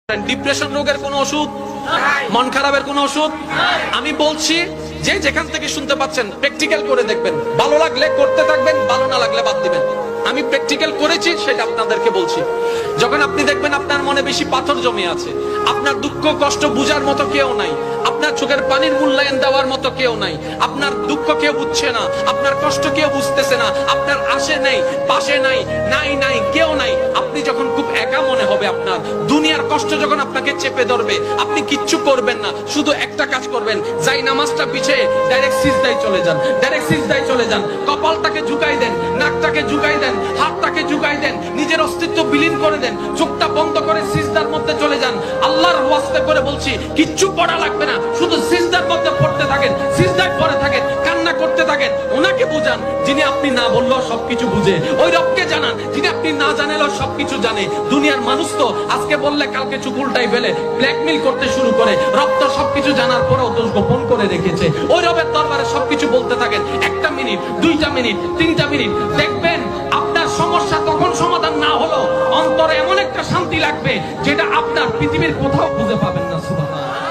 Depression রোগের কোনো ওষুধ, মন খারাপের কোনো ওষুধ আমি বলছি যে যেখান থেকে শুনতে পাচ্ছেন প্র্যাকটিক্যাল করে দেখবেন, ভালো লাগলে করতে থাকবেন, ভালো না লাগলে বাদ দিবেন। আমি প্র্যাকটিক্যাল করেছি সেটা আপনাদেরকে বলছি। যখন আপনি দেখবেন আপনার মনে বেশি পাথর জমে আছে, আপনার দুঃখ কষ্ট বুঝার মতো কেউ নাই, আপনার চোখের পানির মূল্যায়ন দেওয়ার মতো কেউ নাই, আপনার দুঃখ কেউ বুঝছে না, আপনার কষ্ট কেউ বুঝতেছে না, আপনার আশে নেই, পাশে নাই, নাই কেউ নাই, আপনি যখন খুব একা মনে হবে, আপনার দুনিয়ার কষ্ট যখন আপনাকে চেপে ধরবে, আপনি কিচ্ছু করবেন না, শুধু একটা কাজ করবেন, যাই নামাজটা পিছিয়ে ডাইরেক্ট সিজদায় চলে যান, ডাইরেক্ট সিজদায় চলে যান, কপালটাকে ঝুঁকাই দেন, নাকটাকে ঝুঁকাই দেন, হাতটাকে ঝুঁকাই দেন, নিজের অস্তিত্ব বিলীন করে দেন, চোখটা বন্ধ করে সিজদার মধ্যে চলে যান। আল্লাহর ওয়াস্তে করে বলছি, কিচ্ছু পড়া লাগবে না, শুধু সিজদার মধ্যে পড়তে থাকেন, সিজদায় পড়ে থাকেন, কান্না করতে থাকেন। ওনাকে বুঝান যিনি আপনি না বললেও সবকিছু বুঝে, ওই রবকে জানান যিনি আপনি না জানালেও সবকিছু জানে। দুনিয়ার মানুষ তো আজকে বললে কালকে চুপ উল্টাই ফেলে, ব্ল্যাকমেইল করতে শুরু করে। রব তো সবকিছু জানার পরেও দোষ গোপন করে রেখেছে। ওই রবের দরবারে সবকিছু বলতে থাকেন, 1টা মিনিট, 2টা মিনিট, 3টা মিনিট, দেখবেন আপনার সমস্যা তখন সমাধান না হলো অন্তরে এমন একটা শান্তি লাগবে যেটা আপনার পৃথিবীর কোথাও খুঁজে পাবেন না। সুবহানাল্লাহ।